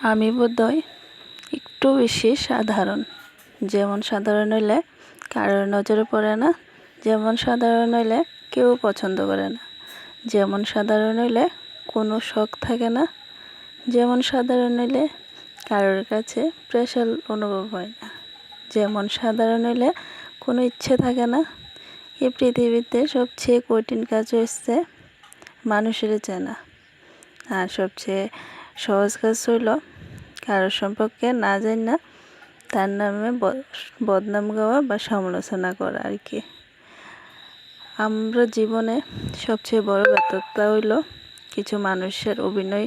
আমি বোধহয় একটু বেশি সাধারণ। যেমন সাধারণ হইলে কারোর নজরে পড়ে না, যেমন সাধারণ হইলে কেউ পছন্দ করে না, যেমন সাধারণ হইলে কোনো শখ থাকে না, যেমন সাধারণ হইলে কারোর কাছে প্রেশার অনুভব হয় না, যেমন সাধারণ হইলে কোনো ইচ্ছে থাকে না। এই পৃথিবীতে সবচেয়ে কঠিন কাজ হচ্ছে মানুষের চেনা, আর সবচেয়ে সহজ কাজ হইল কারোর সম্পর্কে না জানি না তার নামে বদনাম গাওয়া বা সমালোচনা করা আর কি। আমরা জীবনে সবচেয়ে বড় ব্যর্থতা হইল কিছু মানুষের অভিনয়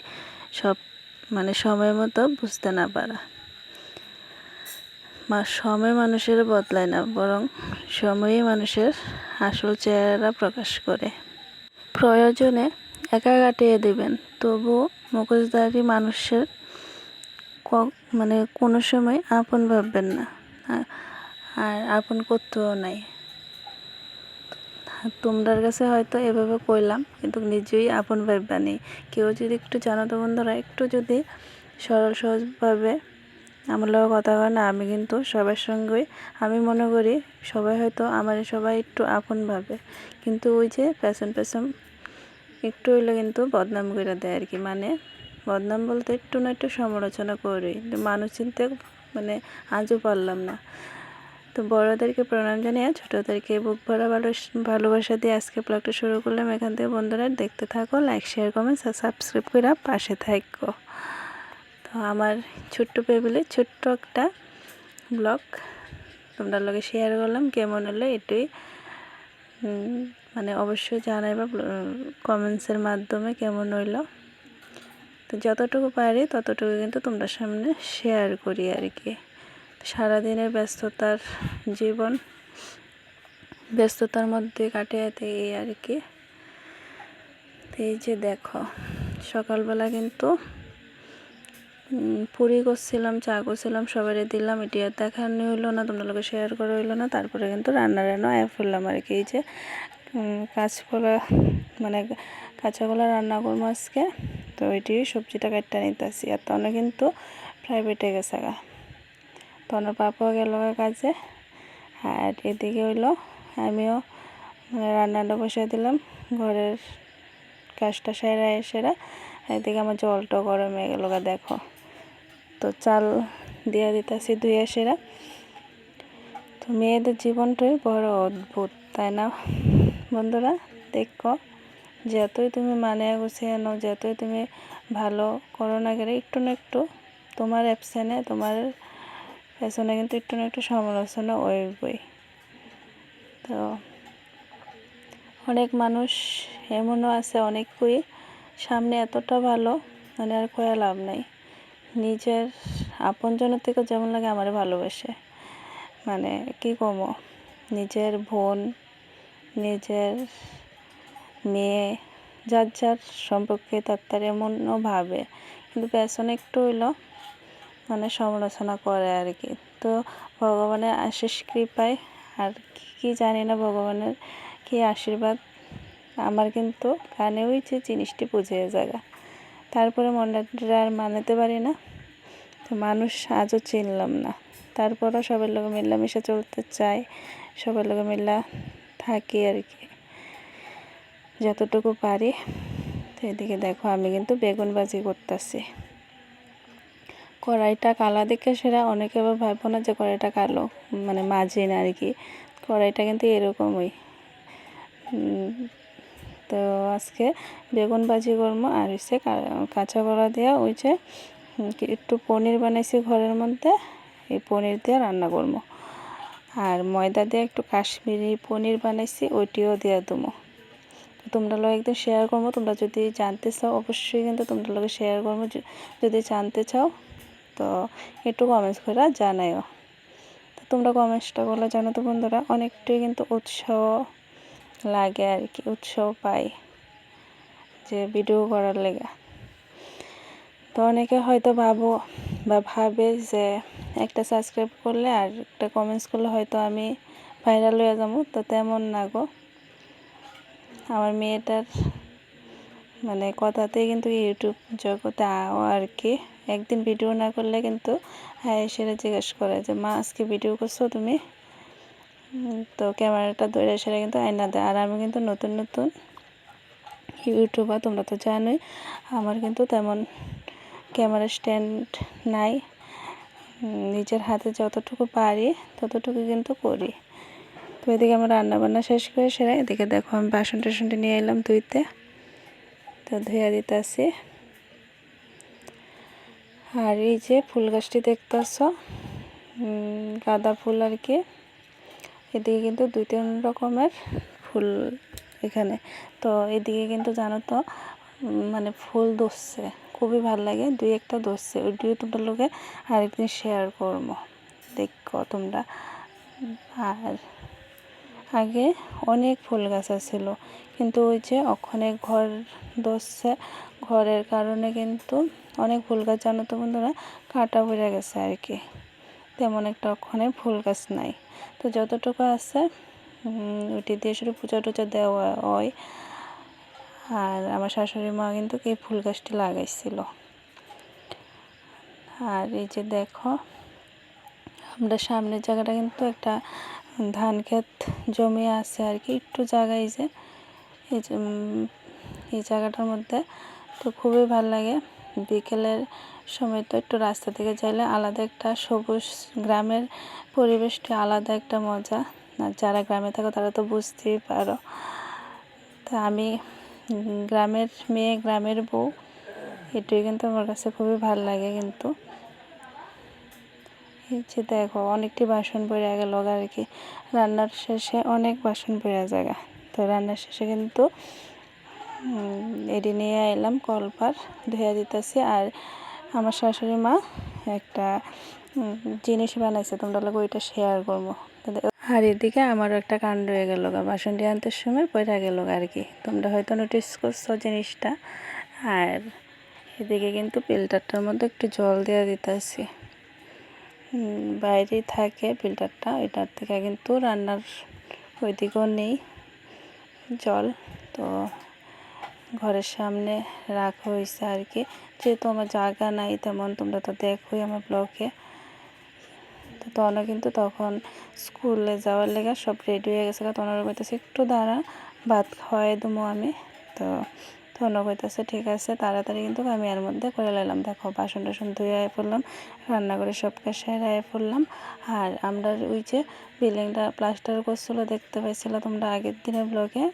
সময় মতো বুঝতে না পারা। সময় মানুষের বদলায় না, বরং সময়ই মানুষের আসল চেহারা প্রকাশ করে। প্রয়োজনে একা কাটিয়ে দেবেন, তবুও মুখোশধারী মানুষের কোনো সময় আপন ভাববেন না, আর আপন করতেও নাই। তোমরার কাছে হয়তো এভাবে কইলাম, কিন্তু নিজেই আপন ভাববানি। কেউ যদি একটু জানো তো বন্ধুরা, একটু যদি সরল সহজভাবে আমার লোক কথা হয় না, আমি কিন্তু সবার সঙ্গেই আমি মনে করি সবাই হয়তো আমার সবাই একটু আপন ভাবে, কিন্তু ওই যে পেছন একটু হইলে কিন্তু বদনাম করে দেয় আর কি। বদনাম বলতে একটু না একটু সমালোচনা করি, মানুষ চিনতে আজও পারলাম না। তো বড়োদেরকে প্রণাম জানিয়ে ছোটোদেরকে বুক ভরা ভালোবাসা দিয়ে আজকে ব্লগটা শুরু করলাম। এখান থেকে বন্ধুরা দেখতে থাকো, লাইক শেয়ার কমেন্ট সাবস্ক্রাইব করে পাশে থাকো। তো আমার ছোট্ট ফ্যামিলি ছোট্ট একটা ব্লগ তোমরা লগে শেয়ার করলাম, কেমন হলো এটাই অবশ্যই জানাইবা কমেন্টসের মাধ্যমে কেমন হইলো। তো যতটুকু পারি ততটুকু কিন্তু তোমরা সামনে শেয়ার করি আর কি। সারাদিনের ব্যস্ততার মধ্যে কাটিয়ে এই আর কি। এই যে দেখো, সকালবেলা কিন্তু পুরি করছিলাম, চা করছিলাম, সবাই দিলাম, এটি আর দেখানো হইলো না, তোমরা লোকে শেয়ার করা হইলো না। তারপরে কিন্তু রান্না ফেললাম আর কি। এই যে কাঁচাকলা রান্না করবো আজকে, তো এটি সবজিটা কাটতে নিতেছি। আর তখন কিন্তু প্রাইভেটে গেছে গা, তখন পাপাও গেল কাজে, আর এদিকে হইলো আমিও রান্নাটা বসিয়ে দিলাম, ঘরের কাজটা সেরা। এদিকে আমার জলটা গরম হয়ে গেল গা, দেখো। তো চাল দিয়ে দিতেছি ধুয়ে সেরা। তো মেয়েদের জীবনটাই বড় অদ্ভুত, তাই না বন্ধুরা? দেখো, যতই তুমি গুছিয়ে নাও, যতই তুমি ভালো করো না গেলে, একটু না একটু তোমার তোমার পেছনে কিন্তু একটু না একটু সমালোচনা বই। তো অনেক মানুষ এমনও আছে, অনেকই সামনে এতটা ভালো, আর কয়া লাভ নাই। নিজের আপনজনের থেকেও যেমন লাগে আমার ভালোবাসে, কি কমো, নিজের বোন, নিজের মেয়ে, যার সম্পর্কে তার এমনও ভাবে, কিন্তু পেছনে একটু হইলো সমালোচনা করে আর কি। তো ভগবানের আশিস কৃপায় আর কি জানি না, ভগবানের কি আশীর্বাদ, আমার কিন্তু কানে ওই যে জিনিসটি বুঝে জায়গা। তারপরে মনটা আর মানাতে পারি না, তো মানুষ আজও চিনলাম না। তারপরও সবার লোক মিলামিশে চলতে চাই, সবার লোক মিলা থাকি আর কি যতটুকু পারি। তো এদিকে দেখো, আমি কিন্তু বেগুন ভাজি করতেছি। কড়াইটা কালা দেখে সেটা অনেকে আবার ভাববো না যে কড়াইটা কালো, মাঝে না আর কি, কড়াইটা কিন্তু এরকমই। তো আজকে বেগুন ভাজি করবো, আর হচ্ছে কাঁচা কলা দেওয়া ওই যে একটু পনির বানাইছি ঘরের মধ্যে, এই পনির দিয়ে রান্না করবো। আর ময়দা দিয়ে একটু কাশ্মীরি পনির বানাইছি, ওইটিও দিয়ে দেবো। তোমরা লোক একদম শেয়ার করবো, তোমরা যদি জানতে চাও অবশ্যই কিন্তু তোমরা লোক শেয়ার করবো। যদি জানতে চাও তো একটু কমেন্টস করে জানাইও। তো তোমরা কমেন্টসটা বলে জানো তো বন্ধুরা, অনেকটাই কিন্তু উৎসাহ লাগে আর কি, উৎসাহ পাই যে ভিডিও করার লেগে। তো অনেকে হয়তো ভাবে যে একটা সাবস্ক্রাইব করলে আর একটা কমেন্টস করলে হয়তো আমি ভাইরাল হয়ে যাবো, তো তেমন না গো। আমার মেয়েটার কথাতেই কিন্তু ইউটিউব জগতে আর কি একদিন ভিডিও না করলে কিন্তু হ্যাঁ সেটা জিজ্ঞেস করে যে মা আজকে ভিডিও করছো তুমি, তো ক্যামেরাটা ধরে সেটা কিন্তু আয়না দেয়। আর আমি কিন্তু নতুন নতুন ইউটিউবার, তোমরা তো জানোই আমার কিন্তু তেমন ক্যামেরা স্ট্যান্ড নাই, নিজের হাতে যতটুকু পারি ততটুকু কিন্তু করি। তো এদিকে আমার রান্নাবান্না শেষ করে সেরা এদিকে দেখো আমি বাসন টাসনটা নিয়ে এলাম ধুইতে, তো ধুয়ে দিতেছি। আর এই যে ফুল গাছটি দেখতেছ গাঁদা ফুল আর কি, এদিকে কিন্তু 2-3 রকমের ফুল এখানে। তো এদিকে কিন্তু জানো তো মানে ফুল ধরছে, খুবই ভালো লাগে, 2-1টা ধরছে, ওই 2 লোকে আরেকদিন শেয়ার করবো, দেখো তোমরা। আর আগে অনেক ফুল গাছ ছিল, কিন্তু ওই যে ওখানে ঘর ধরছে, ঘরের কারণে কিন্তু অনেক ফুল গাছ জানো তো বন্ধুরা কাটা পড়ে গেছে আর কি, তেমন একটা ওখানে ফুল গাছ নাই। তো যতটুকু আছে ওইটি দিয়ে শুধু পূজা টুজা দেওয়া হয়। আর আমার শাশুড়ি মা কিন্তু এই ফুল গাছটি লাগাইছিল। আর এই যে দেখো আমরা সামনের জায়গাটা কিন্তু একটা ধান ক্ষেত জমি আছে আর কি, একটু জায়গায় যে এই জায়গাটার মধ্যে, তো খুবই ভালো লাগে। বিকেলের সময় তো একটু রাস্তা থেকে যাইলে আলাদা একটা সবুজ, গ্রামের পরিবেশটা আলাদা একটা মজা। আর যারা গ্রামে থাকো তারা তো বুঝতেই পারো। তা আমি গ্রামের মেয়ে, গ্রামের বউ, এটাই কিন্তু আমার কাছে খুবই ভালো লাগে। কিন্তু এই যে দেখো অনেকটি বাসন পড়ে গেল আর কি, রান্নার শেষে অনেক বাসন পড়ে জায়গা। তো রান্নার শেষে কিন্তু এটি নিয়ে এলাম কলপার ধুয়ে দিতেছি। আর আমার শাশুড়ি মা একটা জিনিস বানাইছে, তোমরা লোক ওইটা শেয়ার করবো। আর এদিকে আমারও একটা কাণ্ড হয়ে গেল, বাসনটি আনতে সময় পড়ে গেল আর কি, তোমরা হয়তো নোটিস করছো জিনিসটা। আর এদিকে কিন্তু ফিল্টারটার মধ্যে একটু জল দিয়ে দিতেছি, বাইরেই থাকে ফিল্টারটা, এটার থেকে কিন্তু রান্নার ওইদিকেও নেই জল। তো ঘরের সামনে রাখা হয়েছে আর কি, যেহেতু আমার জায়গা নাই তেমন, তোমরা তো দেখোই আমার ব্লগে। তো তনও কিন্তু তখন স্কুলে যাওয়ার লেগে সব রেডি হয়ে গেছে, তনর কইতেছে একটু দাঁড়া ভাত খাওয়াই দেবো আমি। তো তনও কইতেছে ঠিক আছে, তাড়াতাড়ি কিন্তু আমি এর মধ্যে করে নিলাম। দেখো বাসন টাসন ধুয়ে পড়লাম, রান্না করে সব কাজ সেরে পড়লাম। আর আমরা ওই যে বিল্ডিংটা প্লাস্টার করছিলো দেখতে পাইছিল তোমরা আগের দিনের ব্লগে,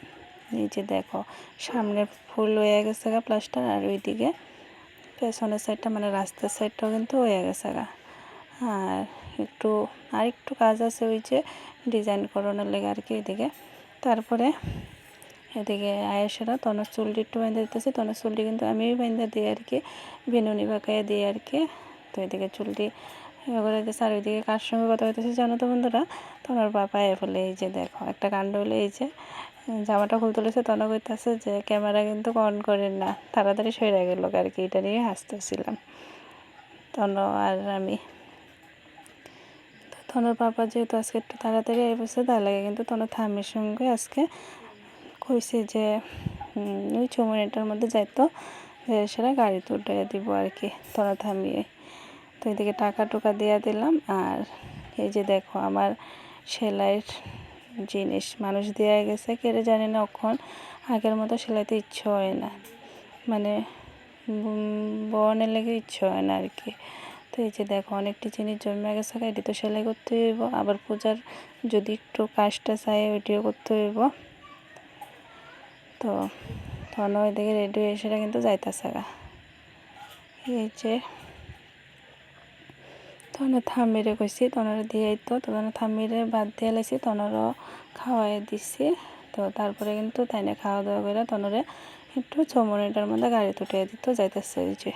এই যে দেখো সামনে ফুল হয়ে গেছে গা প্লাস্টার, আর ওইদিকে পেছনের সাইডটা মানে রাস্তার সাইডটাও কিন্তু হয়ে গেছে গা। আর আরেকটু কাজ আছে ওই যে ডিজাইন করানোর লেগে আর কি এদিকে। তারপরে এদিকে আয়েসেরা তনর চুলটি একটু বেঁধে দিতেছে, তনর চুলটি কিন্তু আমি বেঁধে দিই আর কি, বিনুনি বাঁকাইয়ে দিই আর কি। তো এদিকে চুলটি করে দিতেছে, আর ওইদিকে কার সঙ্গে কথা হইতেছে জানো তো বন্ধুরা, তনর বাবা বলে এই যে দেখো একটা কাণ্ড হলে, এই যে জামাটা খুলতে তুলেছে, তনও কইতেছে যে ক্যামেরা কিন্তু অন করেন না, তাড়াতাড়ি সরে গেল আর কি, এটা নিয়ে হাসতেছিলাম তন আর আমি। তনর পাপা যেহেতু আজকে একটু তাড়াতাড়ি বসে, তার লাগে কিন্তু তনর থামির সঙ্গে আজকে কইছে যে ওই 6 মিনিটের মধ্যে যাইতো, সেটা গাড়িতে উঠে দিব আর কি তনর থামিয়ে। তো এদিকে টাকা টুকা দিয়ে দিলাম। আর এই যে দেখো আমার সেলাইয়ের জিনিস মানুষ দেওয়া গেছে, কেড়ে জানি না, এখন আগের মতো সেলাইতে ইচ্ছে হয় না, মানে বনের লেগে ইচ্ছে হয় না আর কি। তো এই যে দেখো অনেকটি জিনিস জমে গেছে, এটি তো সেলাই করতে হইব, আবার পূজার যদি একটু কাজটা চাই ওইটিও করতে হইব। তো তখন ওইদিকে রেডি হয়ে সেটা কিন্তু যাইতেছে গা। এই যে তখন থামিরে কইছি তনরে দিয়ে তো, তখন থামিরে বাদ দিয়ে লাইছি, তনরও খাওয়াই দিছি। তো তারপরে কিন্তু তাই না খাওয়া দাওয়া করে তনরে একটু 6 মিনিটের মধ্যে গাড়ি তুটে দিত যাইতেছে ওই যে।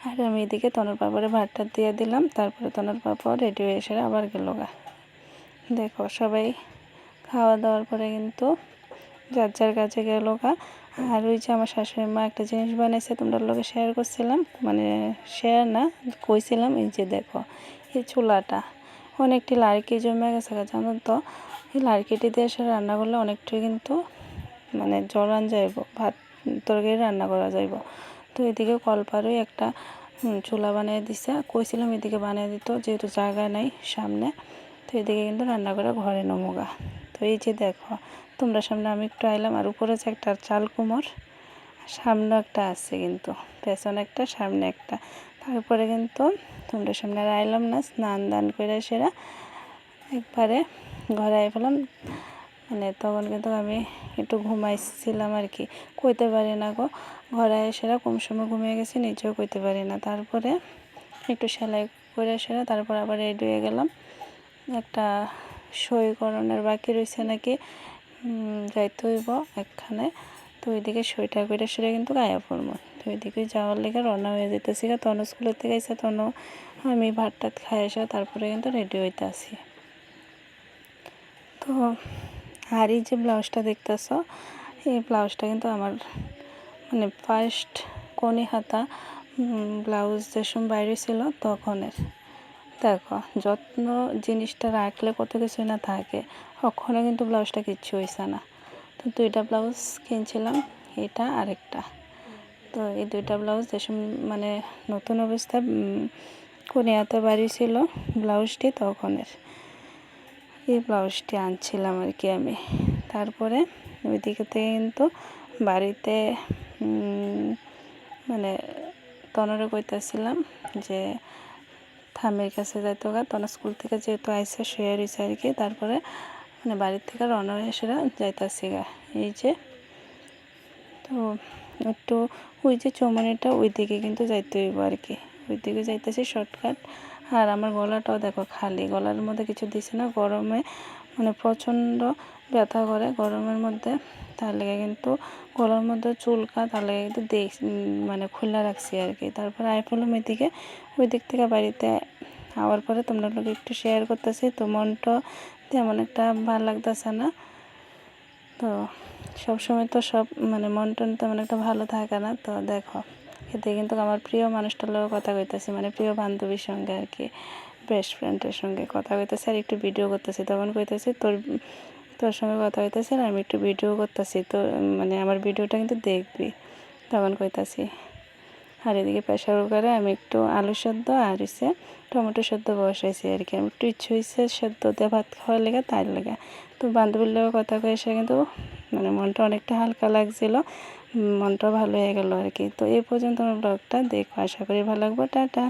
আর আমি এদিকে তনর পাপড়ে ভাতটা দিয়ে দিলাম, তারপরে তনর পাপড় রেডি হয়ে এসে আবার গেল গা। দেখো সবাই খাওয়া দাওয়ার পরে কিন্তু যার যার কাছে গেল গা। আর ওই যে আমার শাশুড়ি মা একটা জিনিস বানাইছে, তোমরা লোকে শেয়ার করছিলাম, মানে শেয়ার না কইছিলাম, এই যে দেখো এই চুলাটা অনেকটি লাড়কি জমে গেছে জানো তো, এই লাড়কিটি দিয়ে সে রান্না করলে অনেকটাই কিন্তু মানে জল আন যাইব, ভাত তরকারি রান্না করা যাইব। তো এদিকে কলপারই একটা চুলা বানিয়ে দিছে, কইছিলাম এদিকে বানিয়ে দিত, যেহেতু জায়গা নাই সামনে, তো এদিকে কিন্তু রান্না করে ঘরে নমুগা। তো এই যে দেখো তোমরা সামনে আমি একটু আইলাম, আর উপরে যে একটা চাল কুমোর, সামনে একটা আছে কিন্তু, পেছনে একটা সামনে একটা। তারপরে কিন্তু তোমরা সামনে আর আইলাম না, স্নান দান করে সেরা একবারে ঘরে আই ফেলাম। মানে তখন কিন্তু আমি একটু ঘুমাইছিলাম আর কি, কইতে পারি না গো, ঘরে এসেরা কম সময় ঘুমিয়ে গেছি, নিজেও কইতে পারি না। তারপরে একটু সেলাই করে সেরা তারপর আবার রেডি হয়ে গেলাম। একটা সইকরণের বাকি রয়েছে নাকি, যাইতে হইব একখানে, তো ওইদিকে সইটা করে সেরে কিন্তু গায়ে পড়বো। তো ওইদিকে যাওয়ার লেগে রওনা হয়ে যেতেছি। তনু স্কুলের থেকে এসে তনু আমি ভাত টাত খাই এসে তারপরে কিন্তু রেডি হইতে আসি। তো আর এই যে ব্লাউজটা দেখতেছ, এই ব্লাউজটা কিন্তু আমার মানে ফার্স্ট কনি হাতা ব্লাউজ যে সময় বাইরে ছিল তখনের। দেখো যত্ন জিনিসটা রাখলে কত কিছু না থাকে, কখনো কিন্তু ব্লাউজটা কিচ্ছু হয়েছে না। তো দুইটা ব্লাউজ কিনছিলাম, এটা আরেকটা। তো এই দুইটা ব্লাউজ যে সময় মানে নতুন অবস্থায় কনি হাতা বাড়ি ছিল ব্লাউজটি তখনের, এই ব্লাউজটি আনছিলাম আর কি আমি। তারপরে ওই দিকে থেকে কিন্তু বাড়িতে মানে তনরে কইতেছিলাম যে থামের কাছে যাইতো গা, তখন স্কুল থেকে যেহেতু আইসে শুয়ে রয়েছে আর কি। তারপরে মানে বাড়ির থেকে রওনা হয়ে সেরা যাইতাছি গা, এই যে। তো একটু ওই যে চৌমনিটা ওই দিকে কিন্তু যাইতে হইব আর কি, ওই দিকে যাইতেছি শর্টকাট। আর আমার গলাটাও দেখো খালি, গলার মধ্যে কিছু দিছে না, গরমে মানে প্রচণ্ড ব্যথা করে গরমের মধ্যে, তার লেগে কিন্তু গলার মধ্যে চুলকা, তার লেগে কিন্তু মানে খোলা রাখছি আর কি। তারপরে আইফেলাম এদিকে, ওই দিক থেকে বাড়িতে আওয়ার পরে তোমরা লোক একটু শেয়ার করতেছি। তো মনটা তেমন একটা ভালো লাগতেছে না, তো সবসময় তো সব মানে মন টন তেমন একটা ভালো থাকে না। তো দেখো এতে কিন্তু আমার প্রিয় মানুষটার লোক কথা কইতেছি, মানে প্রিয় বান্ধবীর সঙ্গে আর কি, বেস্ট ফ্রেন্ডের সঙ্গে কথা কইতেছি আর একটু ভিডিও করতেছি। তখন কইতেছি তোর সঙ্গে কথা হইতেছে আর আমি একটু ভিডিও করতেছি, তো মানে আমার ভিডিওটা কিন্তু দেখবি, তখন কইতাছি। আর এদিকে প্রেশার কুকারে আমি একটু আলু সেদ্ধ আর হচ্ছে টমেটো সেদ্ধ বসাইছি আর কি, আমি একটু ইচ্ছে হয়েছে সেদ্ধ দিয়ে ভাত খাওয়ার লেগে, তাই লেগে। তো বান্ধবীর লোক কথা কয়ে এসে কিন্তু মানে মনটা অনেকটা হালকা লাগছিল, মনটা ভালো হয়ে গেল আর কি। তো এই পর্যন্ত আমার ব্লগটা দেখো, আশা করি ভালো লাগবে। টাটা।